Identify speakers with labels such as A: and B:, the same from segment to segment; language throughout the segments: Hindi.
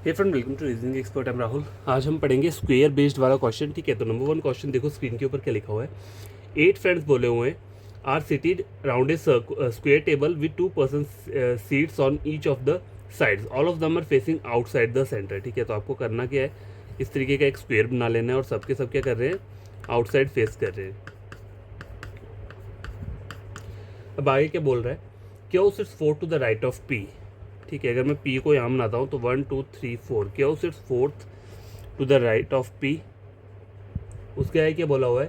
A: Hey friend, welcome to reasoning expert. I am Rahul. आज हम पढ़ेंगे स्क्वायर बेस्ड वाला क्वेश्चन। ठीक है, तो नंबर 1 क्वेश्चन देखो स्क्रीन के ऊपर क्या लिखा हुआ है। 8 फ्रेंड्स बोले हुए हैं are seated round a square table with 2 person seats on each of the sides, all of them are facing outside the centre. ठीक है, तो आपको करना क्या है, इस तरीके का एक स्क्वायर बना लेना है और सबके सब क्या कर रहे हैं, आउटसाइड फेस कर रहे हैं। अब आगे क्या बोल रहा है, क्यों sits 4 to the right of P. ठीक है, अगर मैं पी को यहाँ बनाता हूँ तो 1 2 3 4, Q sits 4th to the right of P. उसके आगे क्या बोला हुआ है,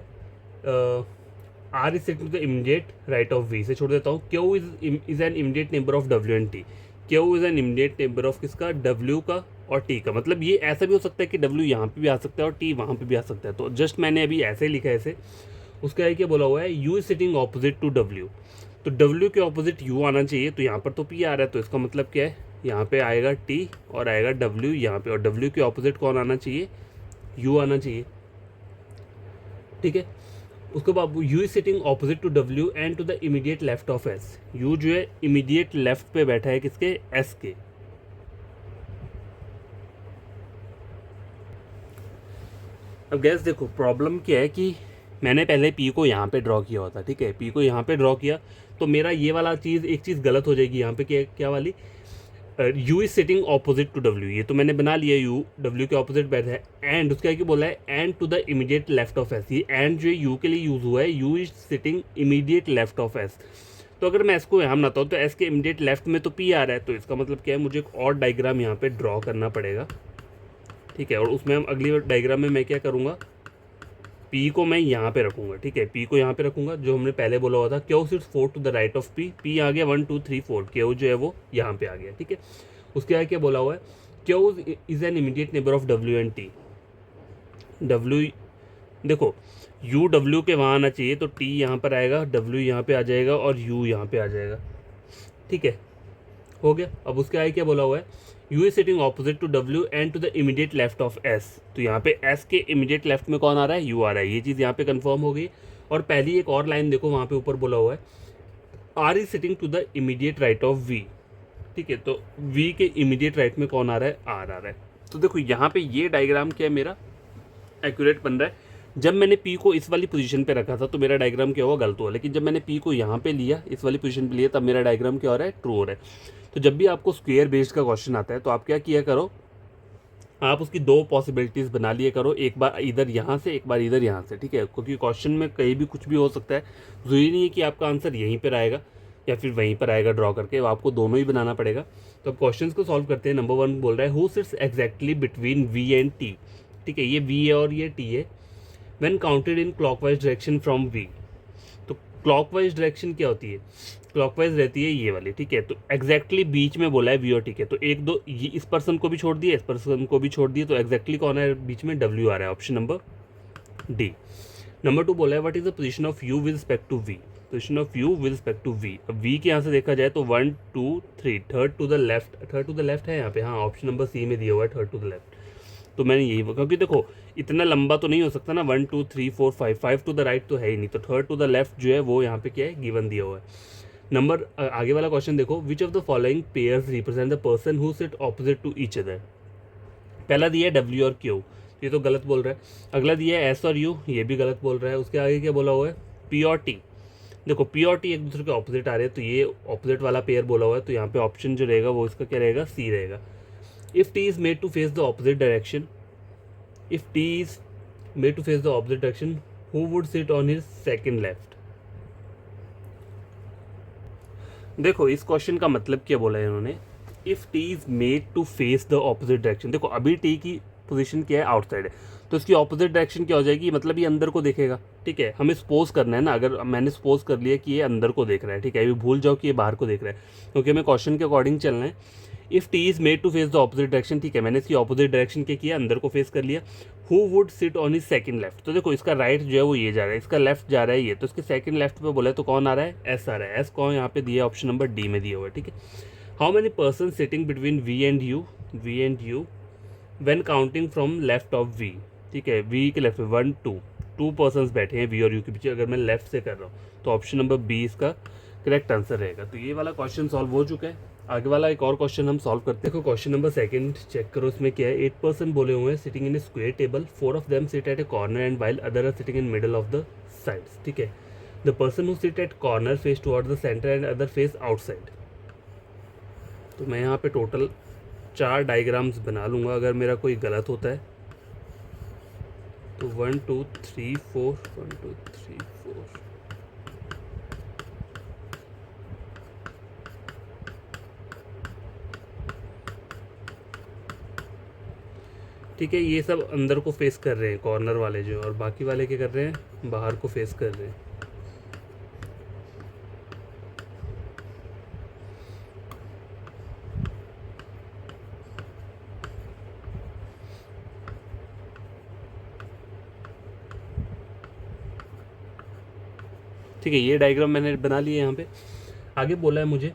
A: R is sitting to the immediate right of V. से छोड़ देता हूँ, Q is an immediate neighbour of W and T. Q is an immediate neighbour of किसका, डब्ल्यू का और टी का। मतलब ये ऐसा भी हो सकता है कि डब्ल्यू यहाँ पे भी आ सकता है और टी वहाँ पे भी आ सकता है, तो जस्ट मैंने अभी ऐसे लिखा है इसे। उसके आगे क्या बोला हुआ है, U is sitting opposite to W. तो डब्ल्यू के ऑपोजिट यू आना चाहिए, तो यहाँ पर तो पी आ रहा है, तो इसका मतलब क्या है, यहाँ पे आएगा टी और आएगा डब्ल्यू यहाँ पे, और डब्ल्यू के ऑपोजिट कौन आना चाहिए, यू आना चाहिए। ठीक है, उसके बाद U is sitting opposite to W and to the immediate left of S. U जो है इमीडिएट लेफ्ट पे बैठा है किसके, एस के। अब गैस देखो प्रॉब्लम क्या है कि मैंने पहले पी को यहाँ पे ड्रॉ किया हुआ था। ठीक है, पी को यहाँ पे ड्रॉ किया तो मेरा ये वाला चीज़, एक चीज़ गलत हो जाएगी यहाँ पे। क्या क्या वाली, U is sitting opposite to W, ये तो मैंने बना लिया, यू डब्ल्यू के ऑपोजिट बैठा है। एंड उसके आगे बोला है and to the immediate left of S. ये एंड जो है यू के लिए यूज़ हुआ है, U is sitting immediate left of S. तो अगर मैं इसको यहाँ बनाता हूँ तो एस के इमीडिएट लेफ्ट में तो पी आ रहा है, तो इसका मतलब क्या है, मुझे एक और डायग्राम यहाँ पे ड्रॉ करना पड़ेगा। ठीक है, और उसमें हम अगली डायग्राम में मैं क्या करूँगा, पी को मैं यहाँ पे रखूँगा। ठीक है, पी को यहाँ पे रखूँगा, जो हमने पहले बोला हुआ था, Q sits 4 to the right of P. P आ गया 1 2 3 4, क्यू जो है वो यहाँ पे आ गया। ठीक है, उसके आगे क्या बोला हुआ है, Q is an immediate neighbour of W and T. W देखो, यू डब्ल्यू के वहाँ आना चाहिए, तो टी यहाँ पर आएगा, डब्ल्यू यहाँ पे आ जाएगा और यू यहाँ पे आ जाएगा। ठीक है, हो गया। अब उसके आगे क्या बोला हुआ है, U is sitting opposite to W and to the immediate left of S. तो यहाँ पे एस के इमीडिएट लेफ्ट में कौन आ रहा है, यू आ रहा है। ये चीज़ यहाँ पे कंफर्म हो गई। और पहली एक और लाइन देखो, वहाँ पे ऊपर बोला हुआ है R is sitting to the immediate right of V. ठीक है, तो वी के इमीडिएट राइट में कौन आ रहा है, आर आ रहा है। तो देखो यहाँ पे ये डायग्राम क्या है, मेरा एक्यूरेट बन रहा है। जब मैंने पी को इस वाली पोजीशन पे रखा था तो मेरा डायग्राम क्या हुआ, गलत हुआ। लेकिन जब मैंने पी को यहाँ पे लिया, इस वाली पोजीशन पे लिया, तब मेरा डायग्राम क्या हो रहा है, ट्रू हो रहा है। तो जब भी आपको स्क्वायर बेस्ड का क्वेश्चन आता है तो आप क्या किया करो, आप उसकी दो पॉसिबिलिटीज़ बना लिया करो, एक बार इधर यहाँ से, एक बार इधर यहाँ से। ठीक है, क्योंकि क्वेश्चन में कहीं भी कुछ भी हो सकता है, ज़रूरी नहीं है कि आपका आंसर यहीं पर आएगा या फिर वहीं पर आएगा ड्रॉ करके, आपको दोनों ही बनाना पड़ेगा। तो अब क्वेश्चन को सॉल्व करते हैं। नंबर 1 बोल रहा है who sits exactly between V and T. ठीक है, ये वी है और ये टी है। When counted in clockwise direction from V. तो क्लॉकवाइज डायरेक्शन क्या होती है, क्लॉकवाइज रहती है ये वाली। ठीक है, तो एग्जैक्टली बीच में बोला है वी और टी के, तो एक दो ये इस पर्सन को भी छोड़ दिया, इस पर्सन को भी छोड़ दिया, तो एग्जैक्टली कौन है बीच में, डब्ल्यू आ रहा है, ऑप्शन नंबर डी। नंबर 2 बोला है what is the position of U with respect to V. Position of U with respect to V, अब वी के यहाँ से देखा जाए तो 1 2 3, third to the left, third to the left है यहाँ पे, हाँ ऑप्शन नंबर सी में दिया हुआ है थर्ड टू द लेफ्ट। तो मैंने यही, क्योंकि देखो इतना लंबा तो नहीं हो सकता ना, 1 2 3 4 5, 5 टू द राइट तो है ही नहीं, तो थर्ड टू द लेफ्ट जो है वो यहाँ पे क्या है, गिवन दिया हुआ है। नंबर आगे वाला क्वेश्चन देखो, which of the following pairs represent the person who sit opposite to each other. पहला दिया है डब्ल्यू और क्यू, ये तो गलत बोल रहा है। अगला दिया है एस और यू, ये भी गलत बोल रहा है। उसके आगे क्या बोला हुआ है, पी और टी। देखो पी और टी एक दूसरे के ऑपोजिट आ रहे हैं, तो ये ऑपोजिट वाला पेयर बोला हुआ है, तो यहाँ पे ऑप्शन जो रहेगा वो इसका क्या रहेगा, सी रहेगा। If T is made to face the opposite direction, if T is made to face the opposite direction, who would sit on his second left. देखो इस क्वेश्चन का मतलब क्या बोला है इन्होंने, if T is made to face the opposite direction. देखो अभी टी की पोजीशन क्या है, आउटसाइड है, तो इसकी ऑपोजिट डायरेक्शन क्या हो जाएगी, मतलब ये अंदर को देखेगा। ठीक है, हमें सपोज करना है ना, अगर मैंने सपोज कर लिया कि ये अंदर को देख रहा है, ठीक है, अभी भूल जाओ कि ये बाहर को देख रहा है, क्योंकि हमें क्वेश्चन के अकॉर्डिंग चलना है। If T is made to face the opposite direction, ठीक है, मैंने इसकी ऑपोजिट डायरेक्शन क्या किया, अंदर को फेस कर लिया। Who would sit on his second left, तो देखो इसका राइट जो है वो ये जा रहा है, इसका लेफ्ट जा रहा है ये, तो इसके सेकंड लेफ्ट पे बोले तो कौन आ रहा है, एस आ रहा है। एस कौन यहाँ पे दिया, ऑप्शन नंबर डी में दिया हुआ है। ठीक है, how many person sitting between V and U, V and U when counting from left of V. ठीक है, वी के लेफ्ट में 1 2, 2 पर्सन बैठे हैं वी और यू के पीछे, अगर मैं लेफ्ट से कर रहा हूँ तो ऑप्शन नंबर बी इसका करेक्ट आंसर रहेगा। तो ये वाला क्वेश्चन सॉल्व हो चुका है। आगे वाला एक और क्वेश्चन हम सॉल्व करते हैं। देखो क्वेश्चन नंबर सेकंड चेक करो, इसमें क्या है। 8 पर्सन बोले हुए हैं sitting in a square table, 4 of them sit at a corner and while other are sitting in middle of the sides, ठीक है। The person who sit at corner face towards the centre and other face outside. तो मैं यहाँ पे टोटल 4 डायग्राम्स बना लूँगा, अगर मेरा कोई गलत होता है तो 1 2 3 4 1 2 3 4। ठीक है, ये सब अंदर को फेस कर रहे हैं कॉर्नर वाले जो, और बाकी वाले क्या कर रहे हैं, बाहर को फेस कर रहे हैं। ठीक है, ये डायग्राम मैंने बना लिया यहाँ पे। आगे बोला है मुझे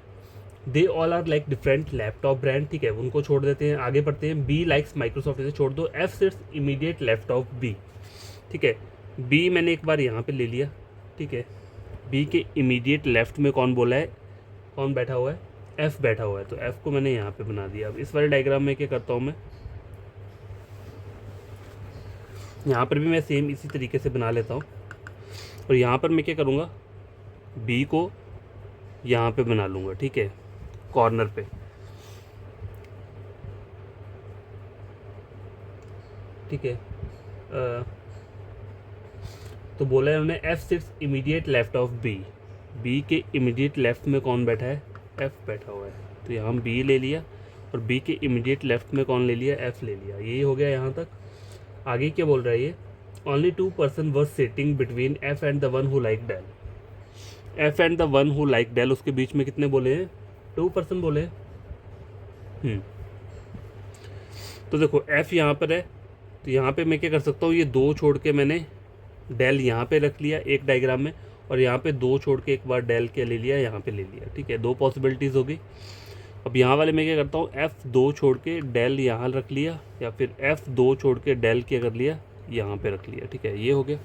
A: they all are like different laptop brand, ठीक है, उनको छोड़ देते हैं। आगे पढ़ते हैं बी लाइक्स माइक्रोसॉफ्ट, इसे छोड़ दो। F sits immediate left of B, ठीक है। बी मैंने एक बार यहाँ पे ले लिया, ठीक है। बी के इमीडिएट लेफ्ट में कौन बोला है, कौन बैठा हुआ है, एफ बैठा हुआ है, तो एफ को मैंने यहाँ पे बना दिया। अब इस वाले डायग्राम में क्या करता हूँ मैं, यहाँ पर भी मैं सेम इसी तरीके से बना लेता हूँ, और यहाँ पर मैं क्या करूँगा, बी को यहाँ पे बना लूँगा, ठीक है, कॉर्नर पे। ठीक है, तो बोला है उन्होंने F sits immediate left of B. B के इमीडिएट लेफ्ट में कौन बैठा है, एफ बैठा हुआ है, तो यहाँ हम बी ले लिया, और बी के इमीडिएट लेफ्ट में कौन ले लिया, एफ ले लिया। यही हो गया यहाँ तक। आगे क्या बोल रहा है ये, only 2 person were sitting between F and the one who like del. F and the one who like del, उसके बीच में कितने बोले हैं, 2 पर्सन बोले हैं। तो देखो एफ यहाँ पर है, तो यहाँ पे मैं क्या कर सकता हूँ, ये 2 छोड़ के मैंने डेल यहाँ पे रख लिया एक डायग्राम में, और यहाँ पे 2 छोड़ के एक बार डेल के ले लिया, यहाँ पे ले लिया, ठीक है। 2 पॉसिबिलिटीज़ हो गई। अब यहाँ वाले में क्या करता हूँ, F2 छोड़ के डेल यहाँ रख लिया, या फिर F2 छोड़ के डेल क्या कर लिया, यहाँ पे रख लिया, ठीक है। ये हो गया।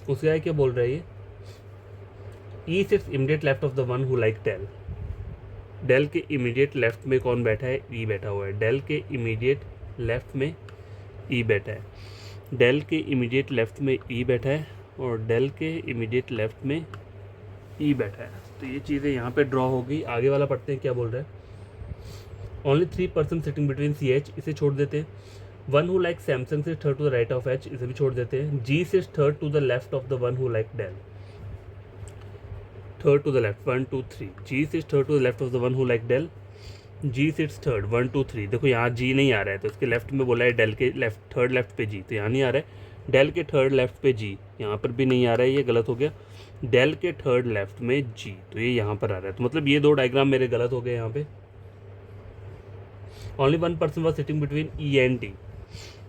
A: उसके आगे क्या बोल रहा है ये, E sits immediate left of the one who like Dell. Dell के इमीडिएट लेफ्ट में कौन बैठा है, ई बैठा हुआ है। डेल के इमीडिएट लेफ्ट में ई बैठा है, डेल के इमीडिएट लेफ्ट में ई बैठा है, और डेल के इमीडिएट लेफ्ट में ई बैठा है। तो ये चीज़ें यहाँ पे ड्रॉ हो गई। आगे वाला पढ़ते हैं क्या बोल रहा है। Only 3 person sitting between C H, इसे छोड़ देते हैं। वन हु लाइक सैमसंग से third to the right of H, इसे भी छोड़ देते हैं। जी से third to the left of the one who like Dell, third to the left 1 2 3। G से third to the left of the one who like Dell, G sits third 1 2 3। देखो यहाँ जी नहीं आ रहा है, तो इसके लेफ्ट में बोला है डेल के लेफ्ट, थर्ड लेफ्ट पे जी, तो यहाँ नहीं आ रहा है। डेल के थर्ड लेफ्ट पे जी, यहाँ पर भी नहीं आ रहा है, ये गलत हो गया। डेल के थर्ड लेफ्ट में जी, तो ये यहाँ पर आ रहा है, तो मतलब ये 2 डायग्राम मेरे गलत हो गए यहाँ पे। Only 1 person was sitting between E and D,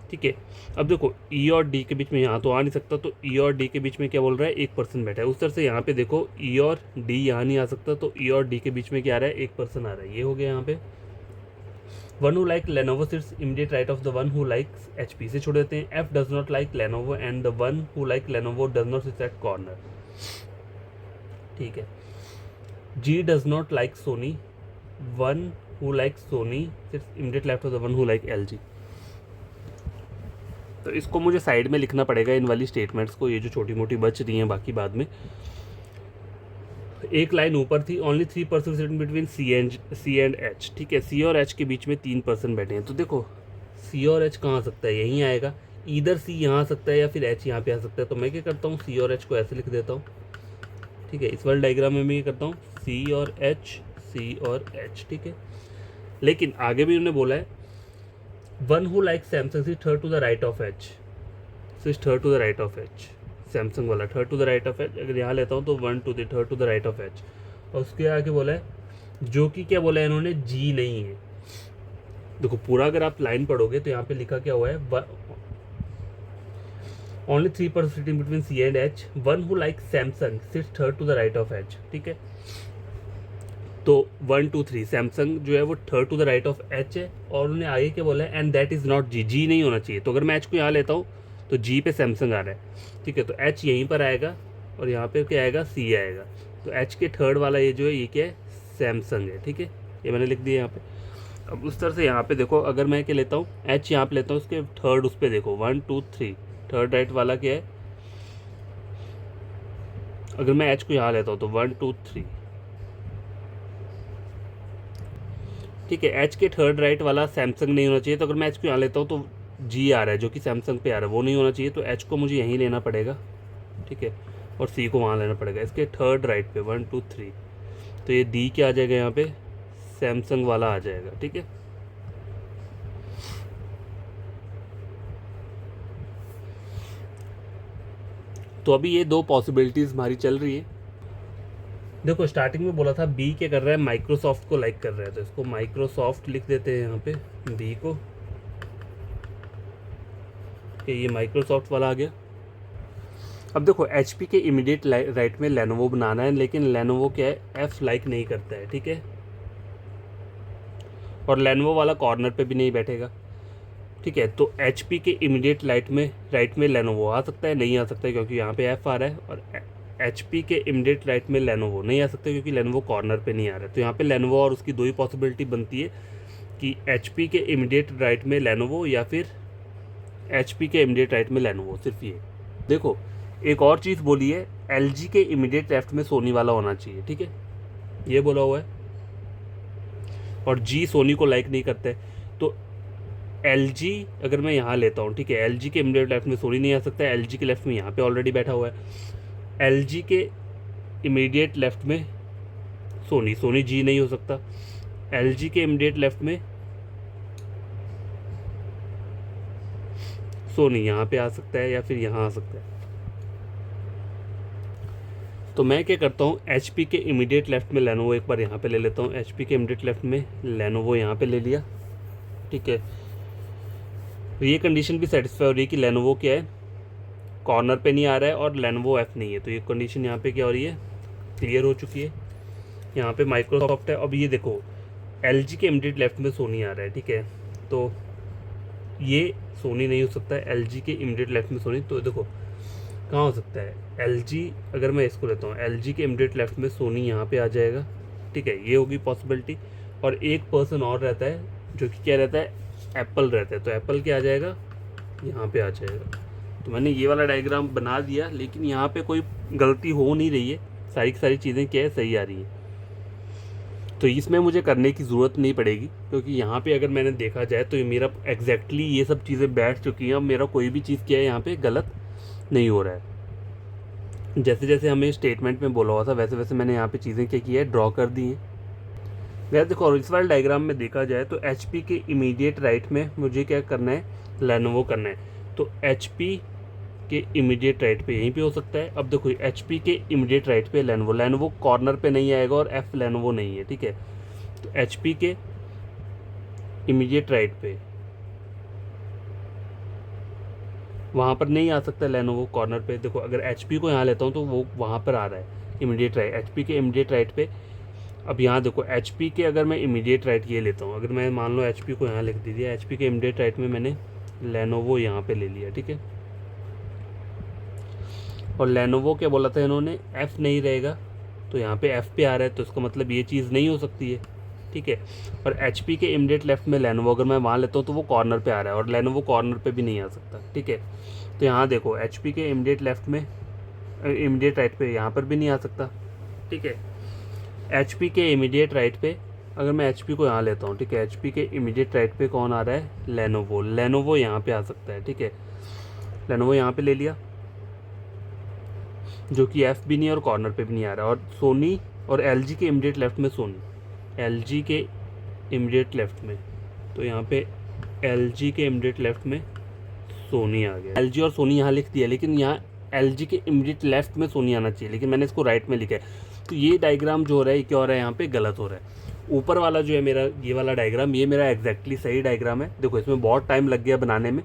A: ठीक है। अब देखो ई और डी के बीच में यहाँ तो आ नहीं सकता, तो ई और डी के बीच में क्या बोल रहा है, 1 पर्सन बैठा है। उस तरह से यहाँ पे देखो ई और डी यहाँ नहीं आ सकता, तो ई और डी के बीच में क्या आ रहा है, 1 पर्सन आ रहा है। ये हो गया यहाँ पे। One who like Lenovo sits immediate right of the one who likes H P, से छोड़ देते हैं। F does not like Lenovo and the one who like Lenovo does not sit at corner, ठीक है। G does not like Sony, one who like Sony sits immediate left of the one who like L G. तो इसको मुझे साइड में लिखना पड़ेगा, इन वाली स्टेटमेंट्स को, ये जो छोटी मोटी बच रही हैं बाकी बाद में। एक लाइन ऊपर थी, only 3 person sitting between C and H, ठीक है। सी और एच के बीच में 3 पर्सन बैठे हैं, तो देखो सी और एच कहाँ आ सकता है, यहीं आएगा। इधर सी यहाँ आ सकता है या फिर एच यहाँ पे आ सकता है, तो मैं क्या करता हूँ, सी और एच को ऐसे लिख देता हूँ, ठीक है। इस वाले डायग्राम में मैं ये करता हूँ, सी और एच, ठीक है। लेकिन आगे भी उन्होंने बोला है one who like Samsung sit third to the right of H, sit third to the right of H, Samsung वाला third to the right of H. अगर यहाँ लेता हूँ तो 1 2 3 third to the right of H, और उसके आगे बोला है, जो कि क्या बोला है इन्होंने, जी नहीं है। देखो पूरा अगर आप लाइन पढ़ोगे तो यहाँ पे लिखा क्या हुआ है, only 3 person sitting between C and H, one who like Samsung sit third to the right of H, ठीक है। तो 1 2 3 सैमसंग जो है वो third to the right of H है, और उन्होंने आगे क्या बोला है, and that is not G, G नहीं होना चाहिए। तो अगर मैं एच को यहाँ लेता हूँ तो जी पे सैमसंग आ रहा है, ठीक है, तो एच यहीं पर आएगा, और यहाँ पे क्या आएगा, सी आएगा। तो एच के थर्ड वाला ये जो है, ये क्या है, सैमसंग है, ठीक है। ये मैंने लिख दिया यहाँ पे। अब उस तरह से यहाँ पे देखो, अगर मैं क्या लेता हूँ, एच यहाँ पे लेता हूँ, उसके थर्ड उस पर देखो 1 2 3, थर्ड राइट वाला क्या है, अगर मैं एच को यहाँ लेता हूँ तो 1 2 3, ठीक है। एच के थर्ड राइट वाला सैमसंग नहीं होना चाहिए, तो अगर मैं एच को यहाँ लेता हूँ तो जी आ रहा है जो कि सैमसंग पे आ रहा है, वो नहीं होना चाहिए, तो एच को मुझे यहीं लेना पड़ेगा, ठीक है, और सी को वहाँ लेना पड़ेगा इसके थर्ड राइट पे 1 2 3। तो ये डी क्या आ जाएगा यहाँ पे, सैमसंग वाला आ जाएगा, ठीक है। तो अभी ये दो पॉसिबिलिटीज़ हमारी चल रही है। देखो स्टार्टिंग में बोला था बी क्या कर रहा है, माइक्रोसॉफ्ट को लाइक कर रहा है, तो इसको माइक्रोसॉफ्ट लिख देते हैं यहाँ पे बी को, कि ये माइक्रोसॉफ्ट वाला आ गया। अब देखो एच के इमीडिएट राइट में लेनोवो बनाना है, लेकिन लेनोवो क्या है, एफ लाइक नहीं करता है, ठीक है, और लेनोवो वाला कॉर्नर पे भी नहीं बैठेगा, ठीक है। तो एच के इमीडिएट राइट में लेनोवो आ सकता है, नहीं आ सकता है क्योंकि यहाँ पे एफ आ रहा है, और एच के इमीडिएट राइट में लेनोवो नहीं आ सकता क्योंकि लेनोवो कॉर्नर पे नहीं आ रहा है। तो यहाँ पे लेनोवो और उसकी दो ही पॉसिबिलिटी बनती है कि एच के इमीडिएट राइट में लेनोवो या फिर एच के इमीडिएट राइट में लेनोवो, सिर्फ ये। देखो एक और चीज़ बोली है, एल के इमीडिएट लेफ्ट में सोनी वाला होना चाहिए, ठीक है, ये बोला हुआ है, और जी सोनी को लाइक नहीं करता है। तो एल अगर मैं यहाँ लेता हूँ, ठीक है, एल के इमीडिएट लेफ्ट में सोनी नहीं आ सकता है, एल के लेफ्ट में यहाँ पे ऑलरेडी बैठा हुआ है। एल के इमीडिएट लेफ्ट में सोनी जी नहीं हो सकता, एल के इमीडिएट लेफ्ट में सोनी यहाँ पे आ सकता है या फिर यहाँ आ सकता है। तो मैं क्या करता हूँ, एच के इमीडिएट लेफ्ट में लेनोवो एक बार यहाँ पे ले लेता हूँ, एच के इमीडिएट लेफ्ट में लेनोवो यहाँ पे ले लिया, ठीक है। तो ये कंडीशन भी सेटिस्फाई हो रही है कि लेनोवो क्या है, कॉर्नर पे नहीं आ रहा है और लेनोवो एफ नहीं है, तो ये कंडीशन यहाँ पे क्या हो रही है, क्लियर हो चुकी है। यहाँ पे माइक्रोसॉफ्ट है। अब ये देखो एल के इमीडिएट लेफ्ट में सोनी आ रहा है, ठीक है, तो ये सोनी नहीं हो सकता है, एल के इमीडिएट लेफ्ट में सोनी, तो देखो कहाँ हो सकता है, एल अगर मैं इसको लेता हूँ, एल के इमीडिएट लेफ्ट में सोनी यहाँ पे आ जाएगा, ठीक है, ये होगी पॉसिबिलिटी। और एक पर्सन और रहता है जो कि क्या रहता है, एप्पल रहता है, तो एप्पल क्या आ जाएगा, यहाँ पे आ जाएगा। तो मैंने ये वाला डायग्राम बना दिया, लेकिन यहाँ पे कोई गलती हो नहीं रही है, सारी की सारी चीज़ें क्या है, सही आ रही हैं। तो इसमें मुझे करने की ज़रूरत नहीं पड़ेगी, क्योंकि यहाँ पे अगर मैंने देखा जाए तो ये मेरा एग्जैक्टली ये सब चीज़ें बैठ चुकी हैं। अब मेरा कोई भी चीज़ क्या है यहाँ पे गलत नहीं हो रहा है। जैसे जैसे हमें स्टेटमेंट में बोला हुआ था वैसे वैसे मैंने यहाँ पे चीज़ें क्या की है, ड्रॉ कर दी हैं। वैसे देखो इस वाले डायग्राम में देखा जाए तो एच के इमीडिएट राइट में मुझे क्या करना है, लेनोवो करना है। तो एच के इमीडिएट राइट पे यहीं पे हो सकता है। अब देखो एच के इमीडिएट राइट पे लेनोवो कॉर्नर पे नहीं आएगा और एफ लेनोवो नहीं है, ठीक है। तो एच के इमीडिएट राइट पे वहाँ पर नहीं आ सकता लेनोवो कॉर्नर पे। देखो अगर एच को यहाँ लेता हूँ तो वो वहाँ पर आ रहा है इमीडिएट राइट, एच के इमीडिएट राइट पे। अब यहाँ देखो एच के अगर मैं इमीडिएट राइट ये लेता हूँ, अगर मैं मान लो एच को यहाँ लिख दीजिए, एच के इमीडिएट राइट में मैंने लेनोवो यहाँ पे ले लिया, ठीक है। और लेनोवो क्या बोला था इन्होंने, एफ़ नहीं रहेगा, तो यहाँ पे एफ़ पे आ रहा है, तो इसका मतलब ये चीज़ नहीं हो सकती है, ठीक है। और एच के इमीडिएट लेफ्ट में लेनोवो अगर मैं वहाँ लेता हूँ तो वो कॉर्नर पे आ रहा है और लेनोवो कॉर्नर पे भी नहीं आ सकता, ठीक है। तो यहाँ देखो एच के इमीडिएट लेफ्ट में इमीडिएट राइट पे यहाँ पर भी नहीं आ सकता, ठीक है। एच के इमीडिएट राइट पे अगर मैं एच को यहाँ लेता हूँ, ठीक है, एच के इमीडिएट राइट पे कौन आ रहा है, लेनोवो यहाँ पे आ सकता है, ठीक है। लेनोवो यहाँ पे ले लिया, जो कि एफ भी नहीं है और कॉर्नर पे भी नहीं आ रहा। और सोनी और एल के इमीडिएट लेफ्ट में सोनी, एल के इमीडिएट लेफ्ट में, तो यहाँ पे एल के इमीडिएट लेफ्ट में सोनी आ गया। एल और सोनी यहाँ लिख दिया, लेकिन यहाँ एल के इमीडिएट लेफ्ट में सोनी आना चाहिए, लेकिन मैंने इसको राइट में लिखा है। तो ये डायग्राम जो हो रहा है क्या हो रहा है, यहाँ पे गलत हो रहा है। ऊपर वाला जो है मेरा ये वाला डायग्राम, ये मेरा एग्जैक्टली सही डायग्राम है। देखो इसमें बहुत टाइम लग गया बनाने में,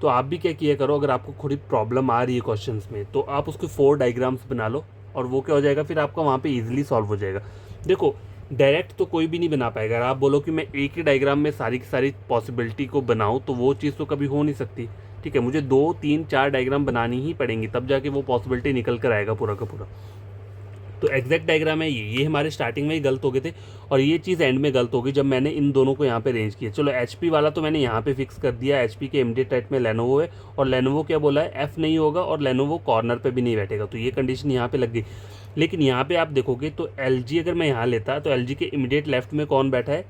A: तो आप भी क्या किया करो, अगर आपको थोड़ी प्रॉब्लम आ रही है क्वेश्चंस में तो आप उसके 4 डायग्राम्स बना लो और वो क्या हो जाएगा, फिर आपका वहाँ पे इजीली सॉल्व हो जाएगा। देखो डायरेक्ट तो कोई भी नहीं बना पाएगा। अगर आप बोलो कि मैं एक ही डायग्राम में सारी की सारी पॉसिबिलिटी को बनाऊँ तो वो चीज़ तो कभी हो नहीं सकती, ठीक है। मुझे 2 3 4 डायग्राम बनानी ही पड़ेंगी, तब जाके वो पॉसिबिलिटी निकल कर आएगा पूरा का पूरा। तो एग्जैक्ट डायग्राम है ये हमारे स्टार्टिंग में ही गलत हो गए थे और ये चीज़ एंड में गलत हो गई जब मैंने इन दोनों को यहाँ पे अरेंज किया। चलो HP वाला तो मैंने यहाँ पे फिक्स कर दिया, HP के इमीडिएट राइट में लेनोवो है और लेनोवो क्या बोला है, F नहीं होगा और लेनोवो कॉर्नर पे भी नहीं बैठेगा, तो ये कंडीशन यहाँ पे लग गई। लेकिन यहाँ पे आप देखोगे तो LG अगर मैं यहाँ लेता तो LG के इमीडिएट लेफ्ट में कौन बैठा है,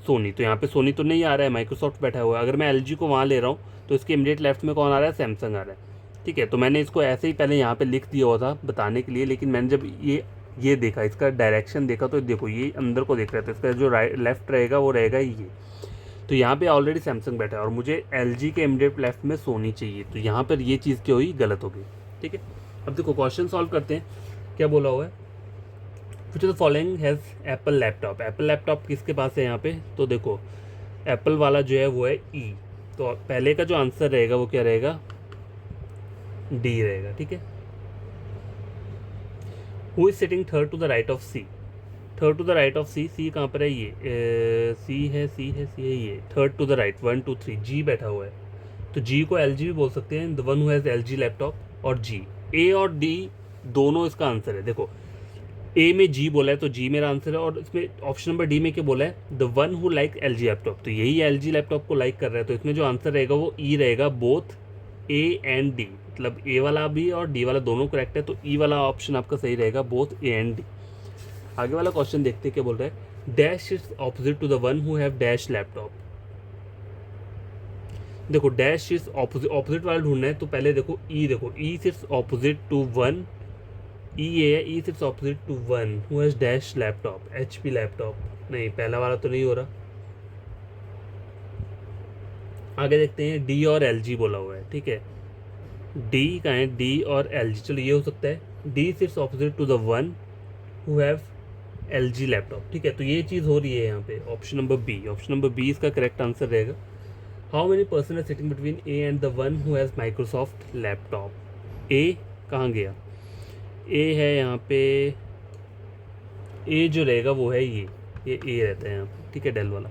A: सोनी, तो यहाँ पे सोनी तो नहीं आ रहा है, माइक्रोसॉफ्ट बैठा हुआ है। अगर मैं LG को वहाँ ले रहा हूँ तो इसके इमीडिएट लेफ्ट में कौन आ रहा है, सैमसंग आ रहा है। ठीक है, तो मैंने इसको ऐसे ही पहले यहाँ पे लिख दिया हुआ था बताने के लिए, लेकिन मैंने जब ये देखा, इसका डायरेक्शन देखा, तो देखो ये अंदर को देख रहा है तो इसका जो लेफ्ट रहेगा वो रहेगा ये। तो यहाँ पे ऑलरेडी सैमसंग बैठा है और मुझे LG के इमीडिएट लेफ्ट में सोनी चाहिए, तो यहाँ पर ये चीज़ क्या हुई, गलत हो गई। ठीक है, अब देखो क्वेश्चन सॉल्व करते हैं। क्या बोला हुआ है, विच of the following has Apple laptop. Apple laptop किसके पास है यहाँ पे, तो देखो एप्पल वाला जो है वो है E, तो पहले का जो आंसर रहेगा वो क्या रहेगा, D रहेगा। ठीक है, who is sitting third to the right of C, third to the right of C, C कहाँ पर है, ये C है, C है, C है, ये third to the right 1 2 3 G बैठा हुआ है, तो G को LG भी बोल सकते हैं, the one who has LG laptop, और G, A और D दोनों इसका आंसर है। देखो A में G बोला है तो G मेरा आंसर है, और इसमें ऑप्शन नंबर D में क्या बोला है, the one who like LG laptop, तो यही LG लैपटॉप को लाइक कर रहा है, तो इसमें जो आंसर रहेगा वो E रहेगा, बोथ A एंड D, मतलब A वाला भी और D वाला दोनों करेक्ट है, तो E वाला ऑप्शन आपका सही रहेगा, बोथ A एंड D। आगे वाला क्वेश्चन देखते हैं क्या बोल रहा है, dash is opposite to the one who have dash laptop. देखो डैश इज ऑपोजिट वाला ढूंढना है, तो पहले देखो E, देखो E सिर्फ ऑपोजिट टू वन, E ये है, E सिर्फ opposite to one who has dash laptop, HP laptop, नहीं पहला वाला तो नहीं हो रहा। आगे देखते हैं D और LG बोला हुआ है। ठीक है, D का है, D और LG, चलो ये हो सकता है, D सिर्फ opposite to the one who have LG laptop. ठीक है, तो ये चीज़ हो रही है यहाँ पे, option number B, option number B इसका करेक्ट आंसर रहेगा। How many person are sitting between A and the one who has Microsoft laptop. A कहाँ गया, A है यहाँ पे, A जो रहेगा वो है ये A रहता है यहाँ पे। ठीक है, डेल वाला,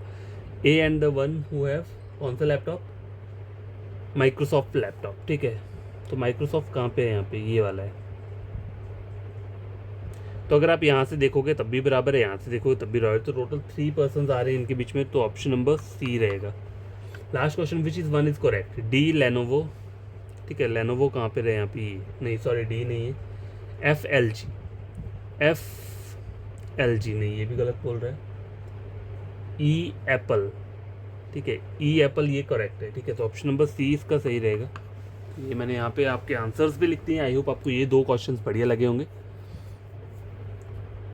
A: A and the one who have कौन सा लैपटॉप, माइक्रोसॉफ्ट लैपटॉप। ठीक है, तो माइक्रोसॉफ्ट कहाँ पे है, यहाँ पे ये वाला है, तो अगर आप यहाँ से देखोगे तब भी बराबर है, यहाँ से देखोगे तब भी बराबर है, तो टोटल 3 पर्सन आ रहे हैं इनके बीच में, तो ऑप्शन नंबर C रहेगा। Last question, which is one is correct, D Lenovo. ठीक है, लेनोवो कहाँ पे रहे, यहाँ पे नहीं, सॉरी D नहीं है, F L G नहीं, ये भी गलत बोल रहा है, E एप्पल। ठीक है, E एप्पल ये करेक्ट है। ठीक है, तो ऑप्शन नंबर C इसका सही रहेगा। ये मैंने यहाँ पे आपके आंसर्स भी लिख दिए हैं। आई होप आपको ये 2 क्वेश्चंस बढ़िया लगे होंगे।